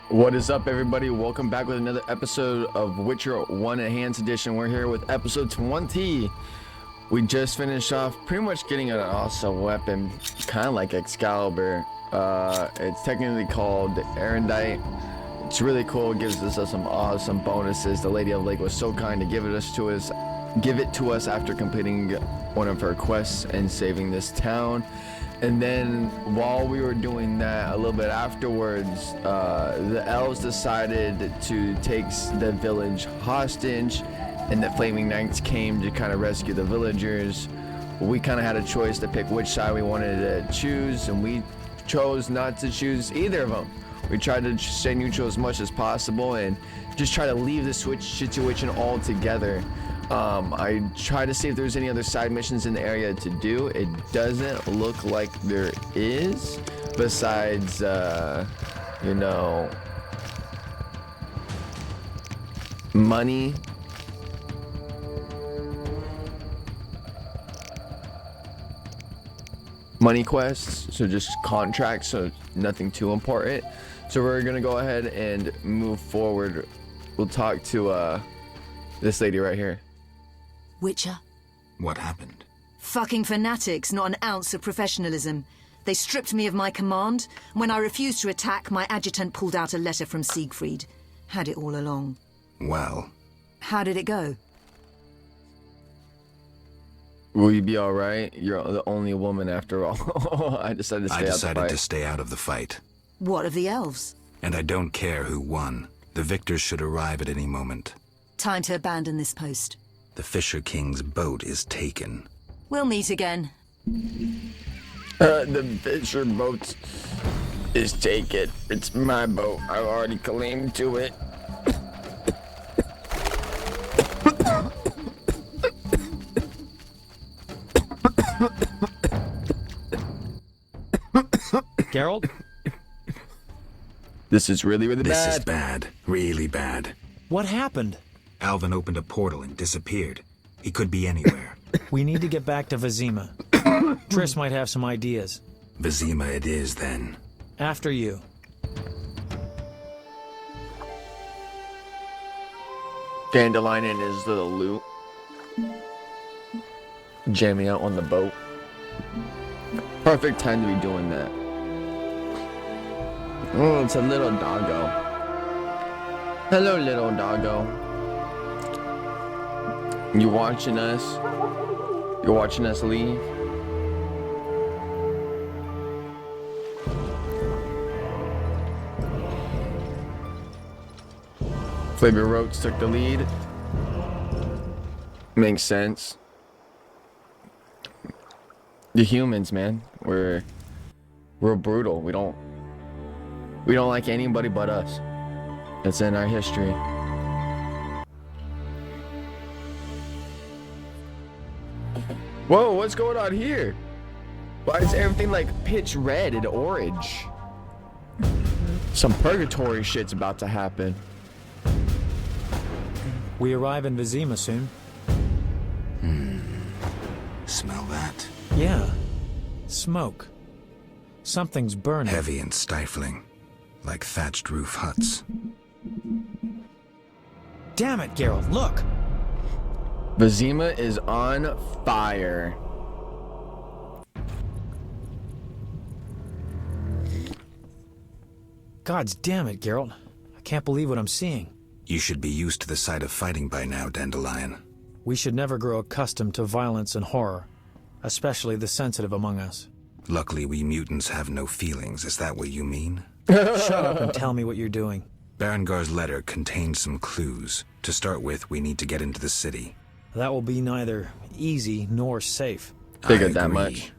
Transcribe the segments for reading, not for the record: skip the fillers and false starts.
What is up, everybody? Welcome back with another episode of Witcher 1 Enhanced Edition. We're here with episode 20. We just finished off pretty much getting an awesome weapon, kind of like Excalibur. It's technically called the Erendite. It's really cool. It gives us some awesome bonuses. The Lady of Lake was so kind to give it to us after completing one of her quests and saving this town. And then while we were doing that, a little bit afterwards, the elves decided to take the village hostage, and the Flaming Knights came to kind of rescue the villagers. We kind of had a choice to pick which side we wanted to choose, and we chose not to choose either of them. We tried to stay neutral as much as possible and just try to leave the switch situation altogether. I tried to see if there's any other side missions in the area to do. It doesn't look like there is, besides, money. Money quests, so just contracts, so nothing too important. So we're gonna go ahead and move forward. We'll talk to, this lady right here. Witcher? What happened? Fucking fanatics, not an ounce of professionalism. They stripped me of my command. When I refused to attack, my adjutant pulled out a letter from Siegfried. Had it all along. Well, How did it go? Will you be alright? You're the only woman after all. I decided to stay out the decided fight. to stay out of the fight. What of the elves? And I don't care who won. The victors should arrive at any moment. Time to abandon this post. The Fisher King's boat is taken. We'll meet again. The Fisher boat is taken. It's my boat. I already claimed to it. Geralt? This is really, really This bad. is bad. Really bad. What happened? Alvin opened a portal and disappeared. He could be anywhere. We need to get back to Vizima. Triss might have some ideas. Vizima it is, then. After you. Dandelion is the loot. Jamming out on the boat. Perfect time to be doing that. Oh, it's a little doggo. Hello, little doggo. You watching us? You're watching us leave? Flavor Roach took the lead. Makes sense. The humans, man, we're brutal. We don't like anybody but us. That's in our history. Whoa, what's going on here? Why is everything like pitch red and orange? Some purgatory shit's about to happen. We arrive in Vizima soon. Smell that? Yeah. Smoke. Something's burning. Heavy and stifling. Like thatched roof huts. Damn it, Geralt, look! Vizima is on fire. Gods damn it, Geralt. I can't believe what I'm seeing. You should be used to the sight of fighting by now, Dandelion. We should never grow accustomed to violence and horror, especially the sensitive among us. Luckily, we mutants have no feelings. Is that what you mean? Shut up and tell me what you're doing. Berengar's letter contains some clues. To start with, we need to get into the city. That will be neither easy nor safe. Figured I that agree, much.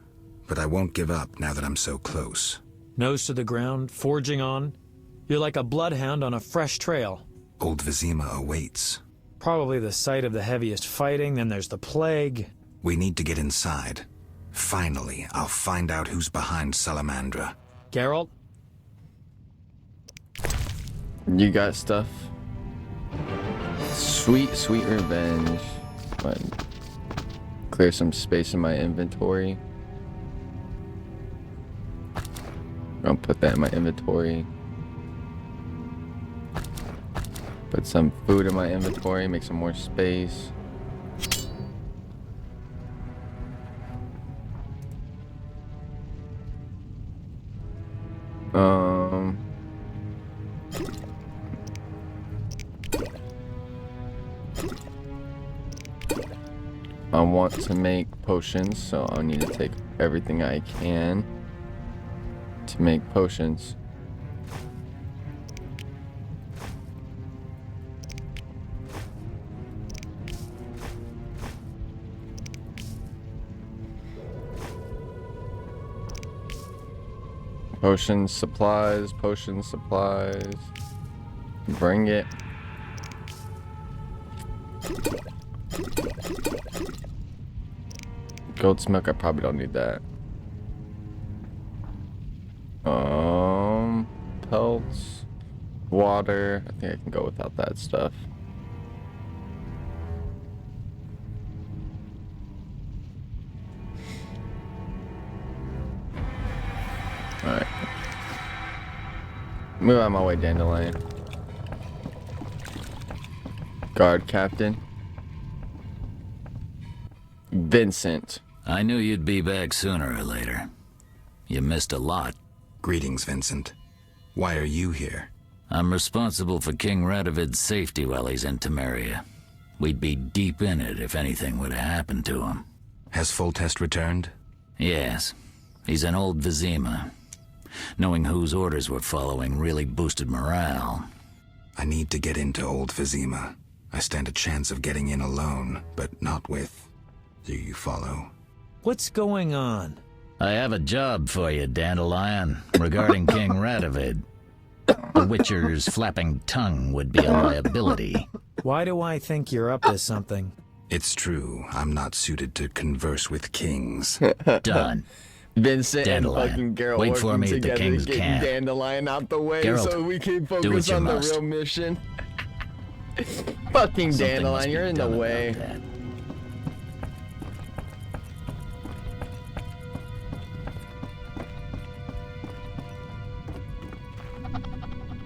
But I won't give up now that I'm so close. Nose to the ground, forging on. You're like a bloodhound on a fresh trail. Old Vizima awaits. Probably the site of the heaviest fighting, then there's the plague. We need to get inside. Finally, I'll find out who's behind Salamandra. Geralt? You got stuff? Sweet, sweet revenge. But clear some space in my inventory. I'll put that in my inventory. Put some food in my inventory, make some more space. I want to make potions, so I need to take everything I can to make potions. Potions, supplies, bring it. Goat's milk, I probably don't need that. Pelts, water, I think I can go without that stuff. Alright. Move out of my way, Dandelion. Guard captain. Vincent. I knew you'd be back sooner or later. You missed a lot. Greetings, Vincent. Why are you here? I'm responsible for King Radovid's safety while he's in Temeria. We'd be deep in it if anything would have happened to him. Has Foltest returned? Yes. He's in Old Vizima. Knowing whose orders we're following really boosted morale. I need to get into Old Vizima. I stand a chance of getting in alone, but not with... Do you follow? What's going on? I have a job for you, Dandelion, regarding King Radovid. The Witcher's flapping tongue would be a liability. Why do I think you're up to something? It's true. I'm not suited to converse with kings. Done. Vincent Dandelion, and fucking Geralt wait for working me at the together, King's getting camp. Dandelion out the way Geralt, so we can do what focus you on the must. real mission. Fucking Something Dandelion, must be you're in the done about way. that.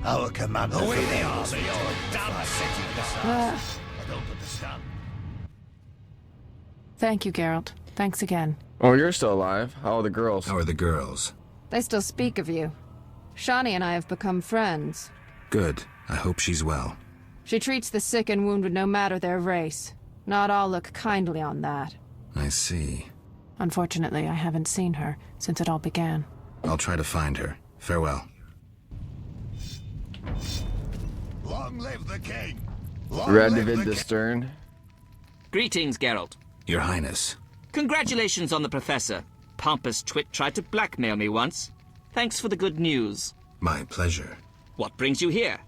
Our commander... Away they are, so you're damn city. I don't understand. Thank you, Geralt. Thanks again. Oh, you're still alive. How are the girls? How are the girls? They still speak of you. Shani and I have become friends. Good. I hope she's well. She treats the sick and wounded no matter their race. Not all look kindly on that. I see. Unfortunately, I haven't seen her since it all began. I'll try to find her. Farewell. Long live the king! Long Radovid live the the Stern. Greetings, Geralt. Your Highness. Congratulations on the Professor. Pompous twit tried to blackmail me once. Thanks for the good news. My pleasure. What brings you here?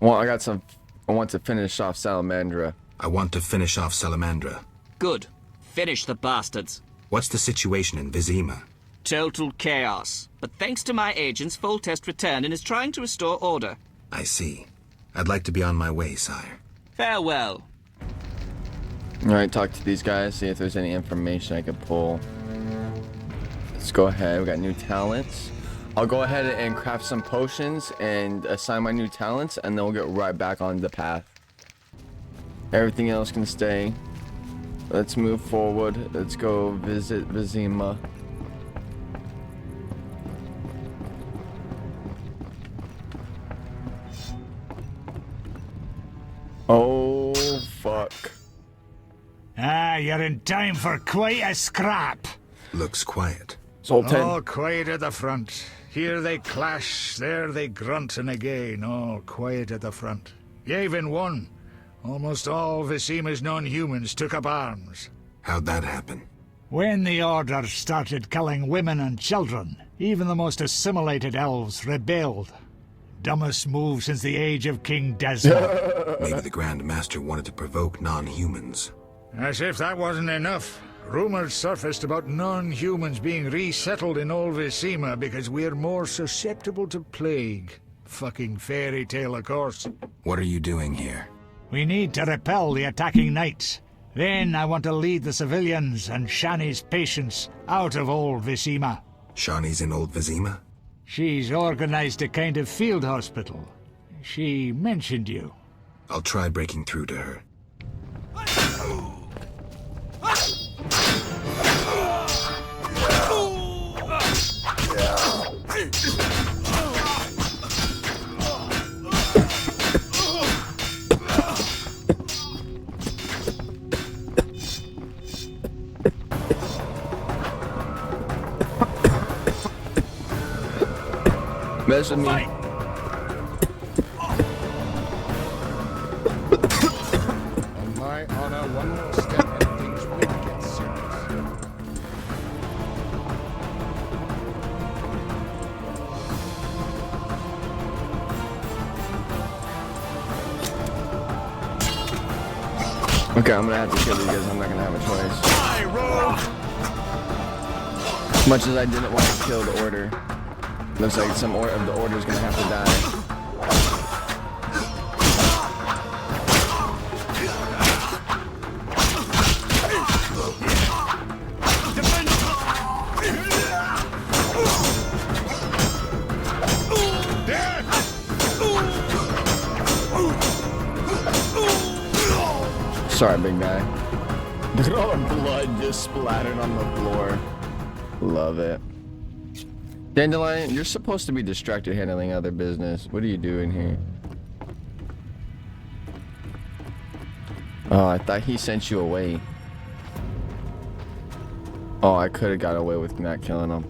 Well, I want to finish off Salamandra. I want to finish off Salamandra. Good. Finish the bastards. What's the situation in Vizima? Total chaos. But thanks to my agents, Foltest returned and is trying to restore order. I see. I'd like to be on my way, sire. Farewell. Alright, talk to these guys, see if there's any information I can pull. Let's go ahead, we got new talents. I'll go ahead and craft some potions and assign my new talents, and then we'll get right back on the path. Everything else can stay. Let's move forward. Let's go visit Vizima. Oh, fuck. Ah, you're in time for quite a scrap. Looks quiet. Zoltan. All quiet at the front. Here they clash, there they grunt, and again, all quiet at the front. Yavin won. Almost all Vizima's non-humans took up arms. How'd that happen? When the Order started killing women and children, even the most assimilated elves rebelled. Dumbest move since the age of King Desmond. Maybe the Grand Master wanted to provoke non-humans. As if that wasn't enough. Rumors surfaced about non-humans being resettled in Old Vizima because we're more susceptible to plague. Fucking fairy tale, of course. What are you doing here? We need to repel the attacking knights. Then I want to lead the civilians and Shani's patients out of Old Vizima. Shani's in Old Vizima? She's organized a kind of field hospital. She mentioned you. I'll try breaking through to her. Mess with me. On my honor, one more step and things will get serious. Okay, I'm gonna have to kill you guys. I'm not gonna have a choice. As much as I didn't want to kill the Order, looks like some of the Order is gonna have to die. Sorry, big guy. Look at all the blood just splattered on the floor. Love it. Dandelion, you're supposed to be distracted handling other business. What are you doing here? Oh, I thought he sent you away. Oh, I could have got away with not killing him.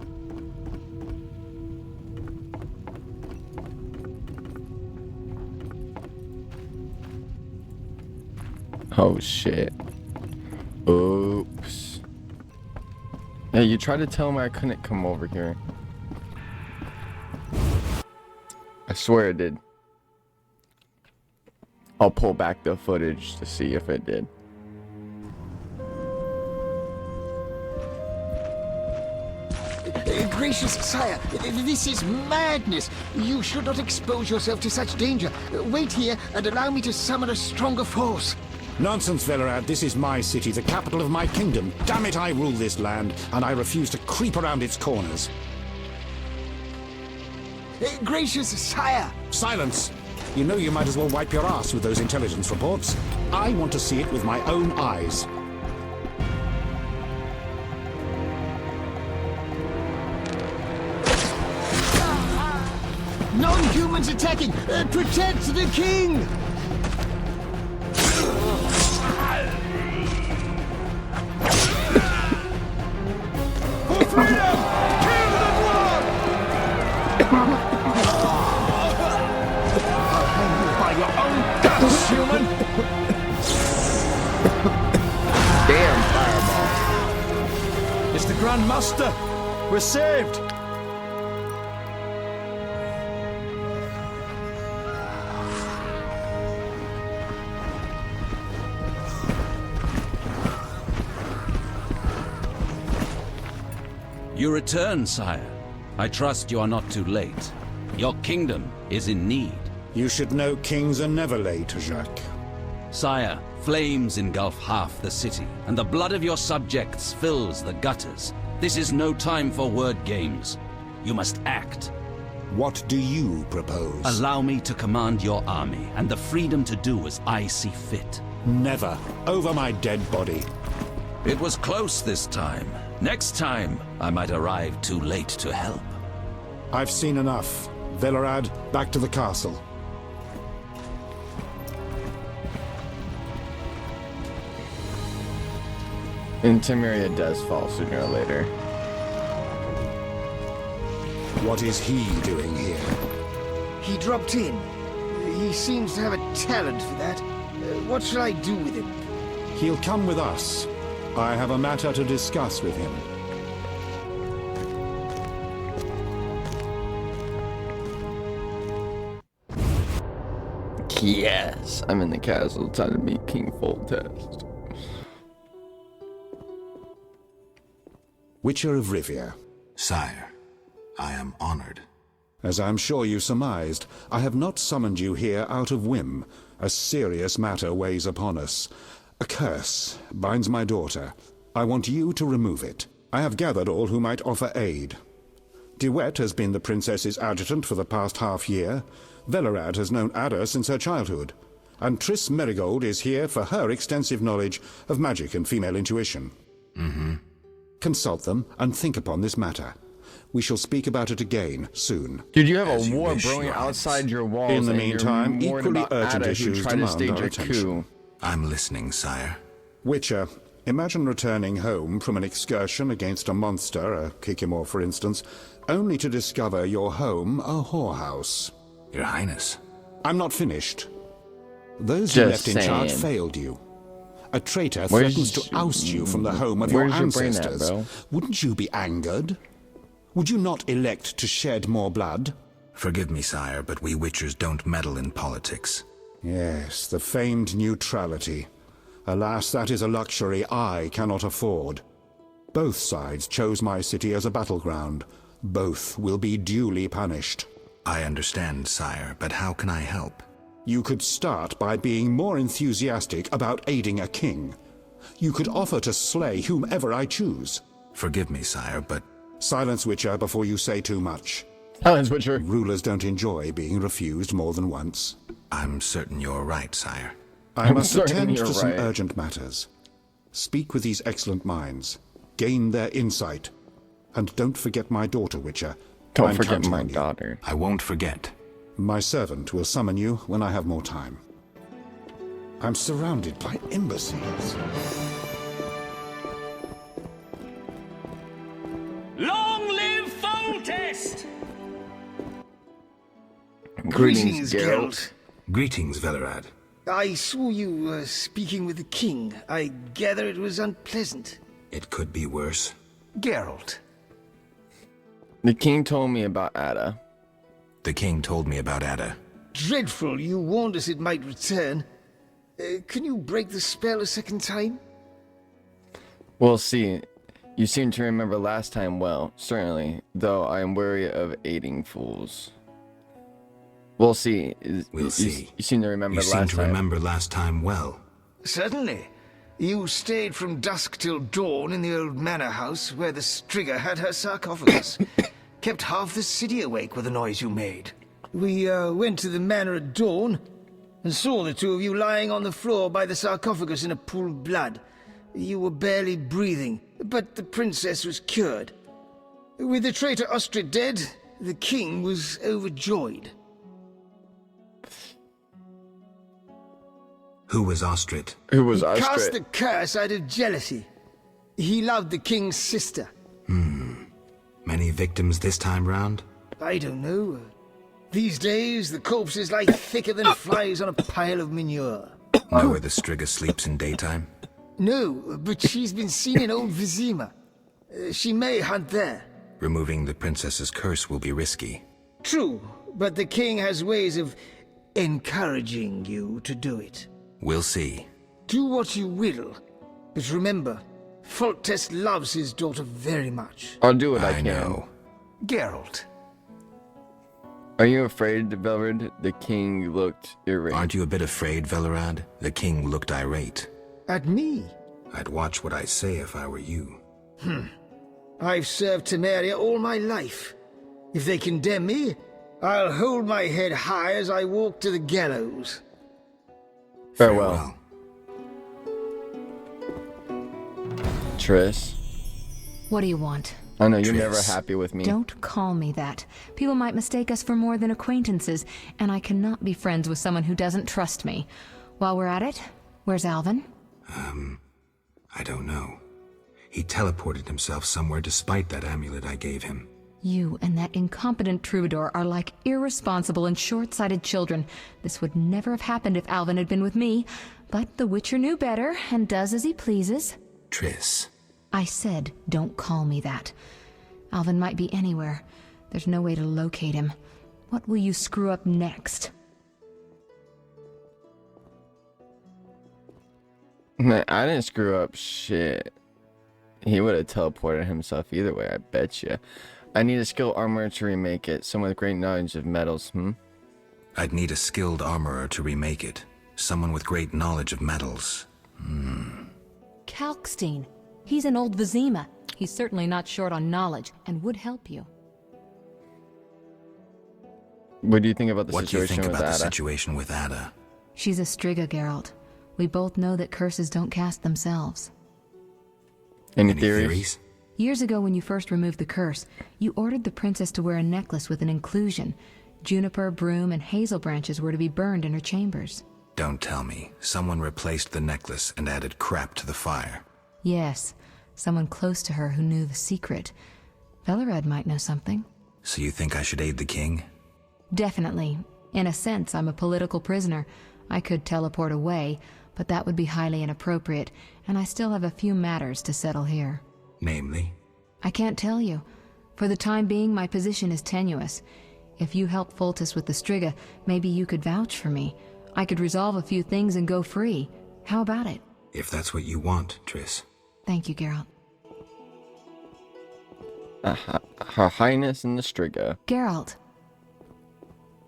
Oh shit. Oops. Hey, you tried to tell me I couldn't come over here. I swear it did. I'll pull back the footage to see if it did. Gracious sire, this is madness. You should not expose yourself to such danger. Wait here and allow me to summon a stronger force. Nonsense, Velerad. This is my city, the capital of my kingdom. Damn it, I rule this land, and I refuse to creep around its corners. Gracious sire! Silence! You know you might as well wipe your ass with those intelligence reports. I want to see it with my own eyes. Non-humans attacking! Protect the king! For freedom! Kill the dwarf! I'll hang you by your own guts, human! Damn fireball. It's the Grand Master! We're saved! You return, sire. I trust you are not too late. Your kingdom is in need. You should know kings are never late, Jacques. Sire, flames engulf half the city, and the blood of your subjects fills the gutters. This is no time for word games. You must act. What do you propose? Allow me to command your army, and the freedom to do as I see fit. Never. Over my dead body. It was close this time. Next time, I might arrive too late to help. I've seen enough. Velerad, back to the castle. And Temeria does fall sooner or later. What is he doing here? He dropped in. He seems to have a talent for that. What shall I do with him? He'll come with us. I have a matter to discuss with him. Yes, I'm in the castle. Time to meet King Foltest. Witcher of Rivia. Sire, I am honored. As I'm sure you surmised, I have not summoned you here out of whim. A serious matter weighs upon us. A curse binds my daughter. I want you to remove it. I have gathered all who might offer aid. DeWet has been the princess's adjutant for the past half-year. Velerad has known Ada since her childhood. And Triss Merigold is here for her extensive knowledge of magic and female intuition. Consult them and think upon this matter. We shall speak about it again soon. Dude, you have a war brewing outside your walls. In the and meantime, you're equally about urgent Ada, who issues tried to demand stage our a attention. coup. I'm listening, sire. Witcher, imagine returning home from an excursion against a monster, a Kikimor for instance, only to discover your home a whorehouse. Your Highness. I'm not finished. Those Just you left in charge saying. failed you. A traitor Where's- threatens to oust you from the home of your where's your brain at, ancestors. bro? Wouldn't you be angered? Would you not elect to shed more blood? Forgive me, sire, but we Witchers don't meddle in politics. Yes, the famed neutrality. Alas, that is a luxury I cannot afford. Both sides chose my city as a battleground. Both will be duly punished. I understand, sire, but how can I help? You could start by being more enthusiastic about aiding a king. You could offer to slay whomever I choose. Forgive me, sire, but... Silence, Witcher, before you say too much. Silence, Witcher. Rulers don't enjoy being refused more than once. I'm certain you're right, sire. I must certain attend you're to some right. urgent matters. Speak with these excellent minds. Gain their insight. And don't forget my daughter, Witcher. Don't I'm forget counting my on you. daughter. I won't forget. My servant will summon you when I have more time. I'm surrounded by imbeciles. Long live Foltest! Greetings, Geralt. Greetings, Velerad. I saw you speaking with the king. I gather it was unpleasant. It could be worse. Geralt. The king told me about Ada. The king told me about Ada. Dreadful, you warned us it might return. Can you break the spell a second time? We'll see. You seem to remember last time well, certainly, though I am wary of aiding fools. We'll see. We'll see. You seem to remember You last seem to time. remember last time well. Certainly. You stayed from dusk till dawn in the old manor house where the Strigger had her sarcophagus. Kept half the city awake with the noise you made. We went to the manor at dawn and saw the two of you lying on the floor by the sarcophagus in a pool of blood. You were barely breathing, but the princess was cured. With the traitor Ostrid dead, the king was overjoyed. Who was Ostrid? Who was He cast Ostrid? the curse out of jealousy. He loved the king's sister. Many victims this time round? I don't know. These days, the corpses lie thicker than flies on a pile of manure. Know where the Strigger sleeps in daytime? No, but she's been seen in Old Vizima. She may hunt there. Removing the princess's curse will be risky. True, but the king has ways of encouraging you to do it. We'll see. Do what you will, but remember, Foltest loves his daughter very much. I'll do what I I can. know. Geralt. Are you afraid, Velred? The king looked irate. Aren't you a bit afraid, Velerad? The king looked irate. At me? I'd watch what I say if I were you. I've served Temeria all my life. If they condemn me, I'll hold my head high as I walk to the gallows. Farewell. Triss. What do you want? I know you're Triss. never happy with me. Don't call me that. People might mistake us for more than acquaintances, and I cannot be friends with someone who doesn't trust me. While we're at it, where's Alvin? I don't know. He teleported himself somewhere despite that amulet I gave him. You and that incompetent troubadour are like irresponsible and short-sighted children. This would never have happened if Alvin had been with me, but the Witcher knew better and does as he pleases. Triss. I said, don't call me that. Alvin might be anywhere. There's no way to locate him. What will you screw up next? Man, I didn't screw up shit. He would have teleported himself either way, I bet you. I need a skilled armorer to remake it. Someone with great knowledge of metals, I'd need a skilled armorer to remake it. Someone with great knowledge of metals. Kalkstein. He's in Old Vizima. He's certainly not short on knowledge and would help you. What do you think about the What do you situation think with about the Ada? situation with Ada? She's a Striga, Geralt. We both know that curses don't cast themselves. Any theories? Years ago, when you first removed the curse, you ordered the princess to wear a necklace with an inclusion. Juniper, broom, and hazel branches were to be burned in her chambers. Don't tell me. Someone replaced the necklace and added crap to the fire. Yes, someone close to her who knew the secret. Velerad might know something. So you think I should aid the king? Definitely. In a sense, I'm a political prisoner. I could teleport away, but that would be highly inappropriate, and I still have a few matters to settle here. Namely? I can't tell you. For the time being, my position is tenuous. If you help Foltest with the Striga, maybe you could vouch for me. I could resolve a few things and go free. How about it? If that's what you want, Triss. Thank you, Geralt. Her Highness and the Striga. Geralt.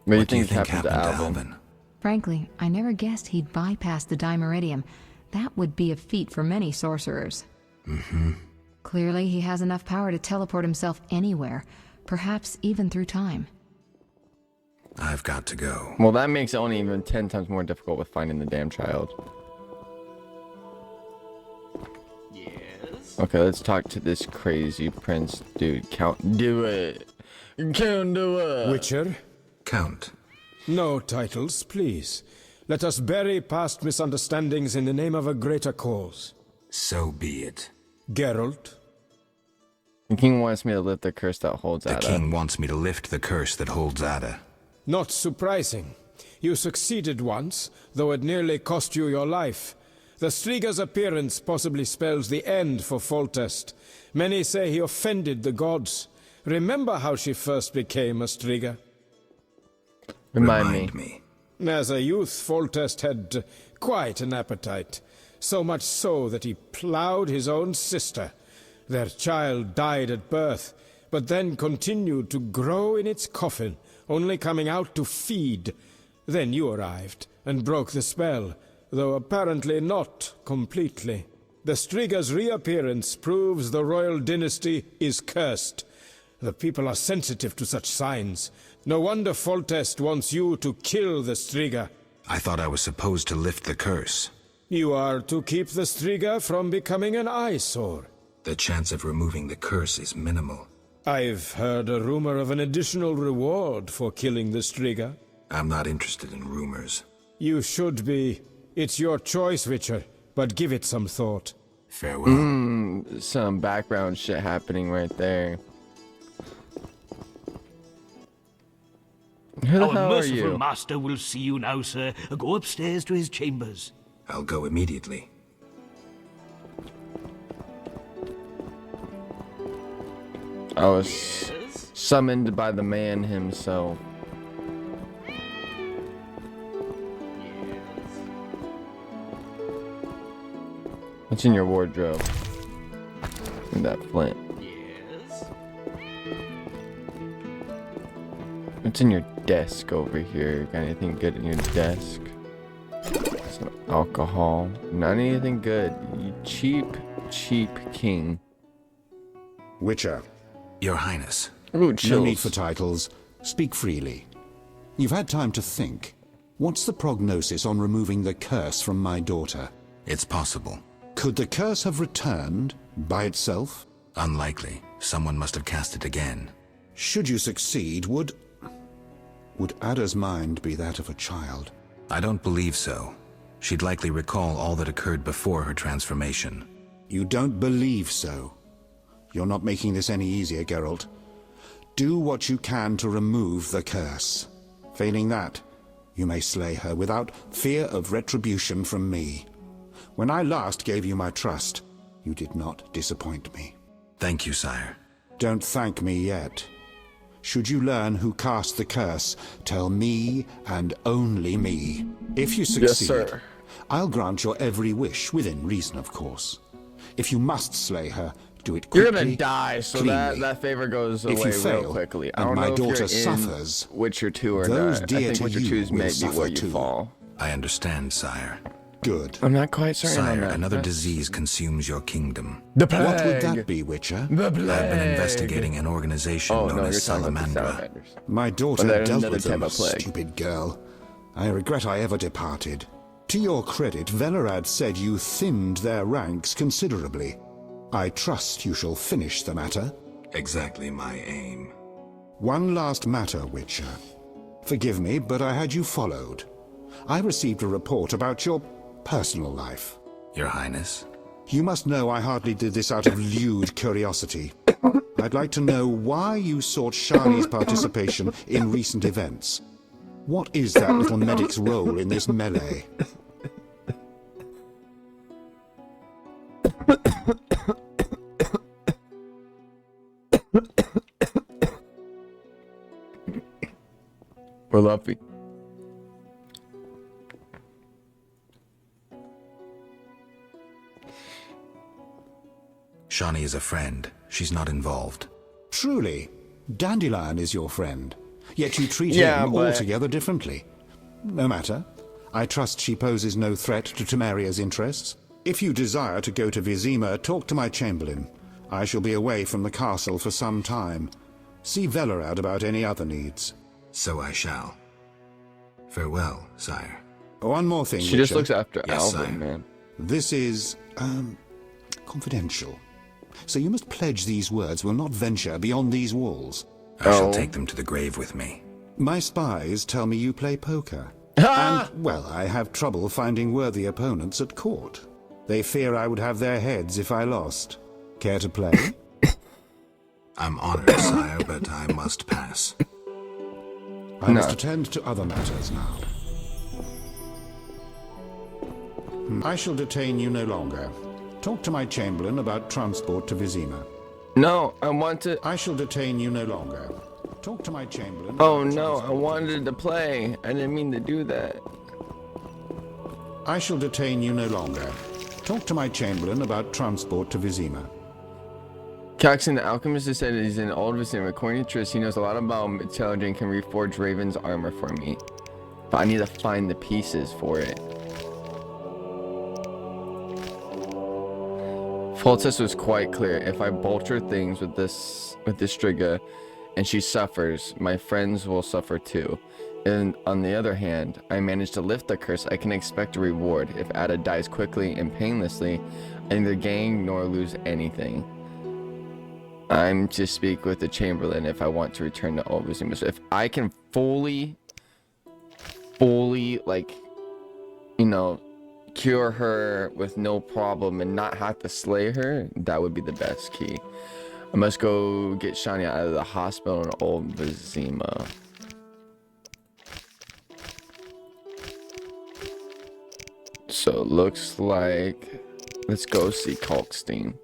What do you think happened to Alvin? Frankly, I never guessed he'd bypass the Dimeridium. That would be a feat for many sorcerers. Mm-hmm. Clearly, he has enough power to teleport himself anywhere, perhaps even through time. I've got to go. Well, that makes it only even 10 times more difficult with finding the damn child. Yes? Okay, let's talk to this crazy prince dude. Count, do it. Count, do it. Witcher? Count. No titles, please. Let us bury past misunderstandings in the name of a greater cause. So be it. Geralt? The king wants me to lift the curse that holds Ada. The king wants me to lift the curse that holds Ada. Not surprising. You succeeded once, though it nearly cost you your life. The Striga's appearance possibly spells the end for Foltest. Many say he offended the gods. Remember how she first became a Striga? Remind me. As a youth, Foltest had quite an appetite. So much so that he ploughed his own sister. Their child died at birth, but then continued to grow in its coffin, only coming out to feed. Then you arrived, and broke the spell, though apparently not completely. The Striga's reappearance proves the royal dynasty is cursed. The people are sensitive to such signs. No wonder Foltest wants you to kill the Striga. I thought I was supposed to lift the curse. You are to keep the Striga from becoming an eyesore. The chance of removing the curse is minimal. I've heard a rumor of an additional reward for killing the Striga. I'm not interested in rumors. You should be. It's your choice, Witcher, but give it some thought. Farewell. Some background shit happening right there. Who the Our hell are merciful you? master will see you now, sir. Go upstairs to his chambers. I'll go immediately. I was summoned by the man himself. What's in your wardrobe? In that flint. Yes? What's in your desk over here? Got anything good in your desk? Some alcohol. Not anything good. You cheap, cheap king. Witcher. Your Highness. Ooh, No chills. need for titles. Speak freely. You've had time to think. What's the prognosis on removing the curse from my daughter? It's possible. Could the curse have returned by itself? Unlikely. Someone must have cast it again. Should you succeed, would Ada's mind be that of a child? I don't believe so. She'd likely recall all that occurred before her transformation. You don't believe so? You're not making this any easier, Geralt. Do what you can to remove the curse. Failing that, you may slay her without fear of retribution from me. When I last gave you my trust, you did not disappoint me. Thank you, sire. Don't thank me yet. Should you learn who cast the curse, tell me and only me. If you succeed, Yes, sir. I'll grant your every wish, within reason, of course. If you must slay her, do it quickly. You're gonna die, so cleanly. that favor goes away If you fail, real quickly. I and don't my know if daughter you're suffers, in Witcher 2 or those not. dear I think to Witcher you 2 is will maybe suffer where you too. fall. I understand, sire. Good. I'm not quite certain on Sire, that. another disease consumes your kingdom. The What would plague. that be, Witcher? The plague. I've been investigating an organization Oh, known no, as you're talking about the Salamandra. salamanders. My daughter But there's dealt another with type them, of plague. stupid girl. I regret I ever departed. To your credit, Velerad said you thinned their ranks considerably. I trust you shall finish the matter. Exactly my aim. One last matter, Witcher. Forgive me, but I had you followed. I received a report about your personal life. Your Highness? You must know I hardly did this out of lewd curiosity. I'd like to know why you sought Shani's participation in recent events. What is that little medic's role in this melee? We're Luffy. Shani is a friend. She's not involved. Truly, Dandelion is your friend. Yet you treat Yeah, him but- altogether differently. No matter. I trust she poses no threat to Temeria's interests. If you desire to go to Vizima, talk to my chamberlain. I shall be away from the castle for some time. See Velerad about any other needs. So I shall. Farewell, sire. One more thing, She just Witcher. looks after Yes, Alvin, sire. man. This is, confidential. So you must pledge these words will not venture beyond these walls. I shall take them to the grave with me. My spies tell me you play poker. And, well, I have trouble finding worthy opponents at court. They fear I would have their heads if I lost. Care to play? I'm honored, sire, but I must pass. I must attend to other matters now. I shall detain you no longer. Talk to my chamberlain about transport to Vizima. No, I want to... I shall detain you no longer. Talk to my chamberlain. Oh no, I wanted to play. I didn't mean to do that. I shall detain you no longer. Talk to my chamberlain about transport to Vizima. Caxton the Alchemist has said he's in old Vizima. According to Triss, he knows a lot about metallurgy and can reforge Raven's armor for me. But I need to find the pieces for it. Foltest was quite clear. If I bolter things with this Striga, and she suffers, my friends will suffer too. And on the other hand, I manage to lift the curse, I can expect a reward. If Ada dies quickly and painlessly, I neither gain nor lose anything. I'm to speak with the Chamberlain if I want to return to Old Vizima. So if I can fully, like, you know, cure her with no problem and not have to slay her, that would be the best key. I must go get Shani out of the hospital in Old Vizima. So it looks like... Let's go see Kalkstein.